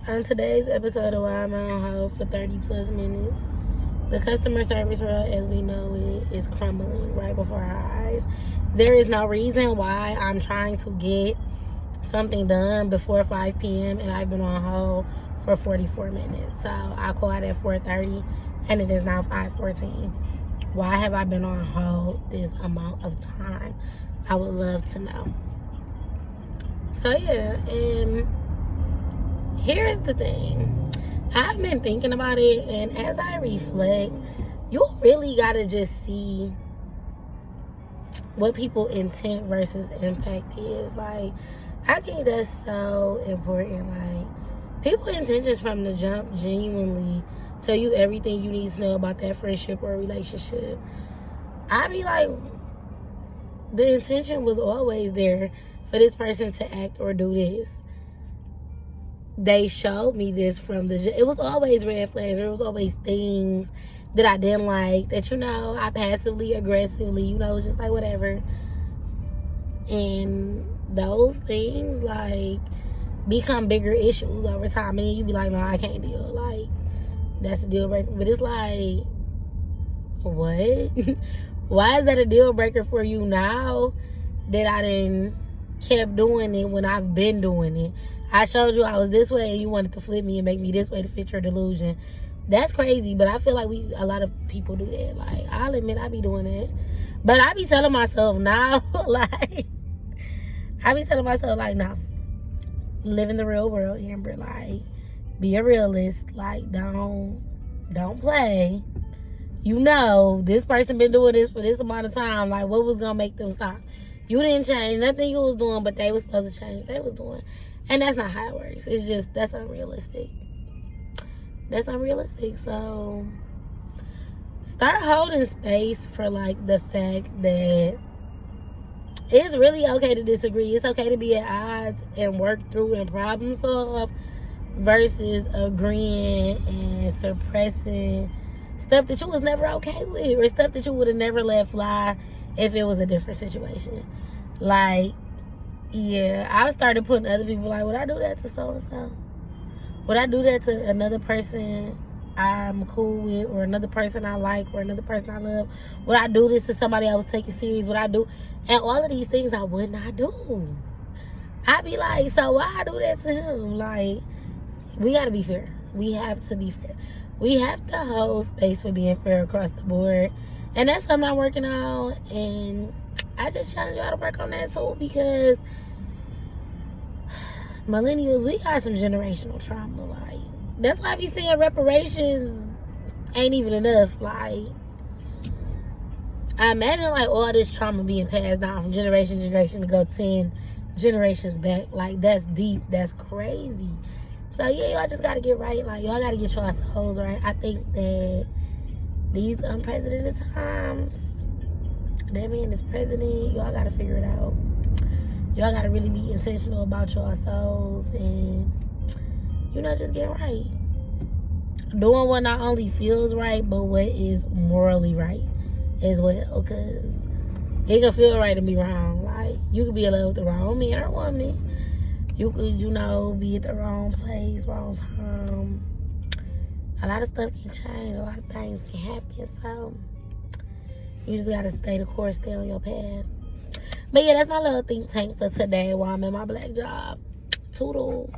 On today's episode of Why I'm on hold for 30 plus minutes, the customer service world as we know it is crumbling right before our eyes. There is no reason why I'm trying to get something done before 5 p.m. and I've been on hold for 44 minutes. So I called at 4:30 and it is now 5:14. Why have I been on hold this amount of time? I would love to know. So yeah, and here's the thing. I've been thinking about it, and as I reflect, you really gotta just see what people's intent versus impact is. Like, I think that's so important. Like, people's intentions from the jump genuinely tell you everything you need to know about that friendship or relationship. I be like, the intention was always there for this person to act or do this. They showed me this from it was always red flags. There was always things that I didn't like, that, I passively, aggressively, just like whatever. And those things, like, become bigger issues over time. And you be like, no, I can't deal. Like, that's a deal breaker. But it's like, what? Why is that a deal breaker for you now that I didn't kept doing it when I've been doing it? I showed you I was this way and you wanted to flip me and make me this way to fit your delusion. That's crazy, but I feel like a lot of people do that. Like, I'll admit I be doing that. But I be telling myself now, no, live in the real world, Amber. Like, be a realist. Like, don't play. This person been doing this for this amount of time. Like, what was gonna make them stop? You didn't change nothing you was doing, but they was supposed to change what they was doing. And that's not how it works. It's just, that's unrealistic. That's unrealistic. So, start holding space for, like, the fact that it's really okay to disagree. It's okay to be at odds and work through and problem solve versus agreeing and suppressing stuff that you was never okay with, or stuff that you would have never let fly if it was a different situation. Like, yeah, I've started putting other people, like, would I do that to so-and-so? Would I do that to another person I'm cool with, or another person I like, or another person I love? Would I do this to somebody I was taking serious? Would I do? And all of these things I would not do. I'd be like, so why I do that to him? Like, we got to be fair. We have to be fair. We have to hold space for being fair across the board. And that's something I'm working on. And I just challenge y'all to work on that too, because millennials, we got some generational trauma. Like, that's why I be saying reparations ain't even enough. Like, I imagine, like, all this trauma being passed down from generation to generation to go 10 generations back. Like, that's deep. That's crazy. So, yeah, y'all just got to get right. Like, y'all got to get your souls right. I think that these unprecedented times, that man is president, y'all got to figure it out. Y'all got to really be intentional about your souls and, just get right. Doing what not only feels right, but what is morally right as well. Because it can feel right to be wrong. Like, you could be in love with the wrong man or woman. You could, be at the wrong place, wrong time. A lot of stuff can change. A lot of things can happen. So, you just got to stay the course, stay on your path. But yeah, that's my little think tank for today while I'm in my black job. Toodles.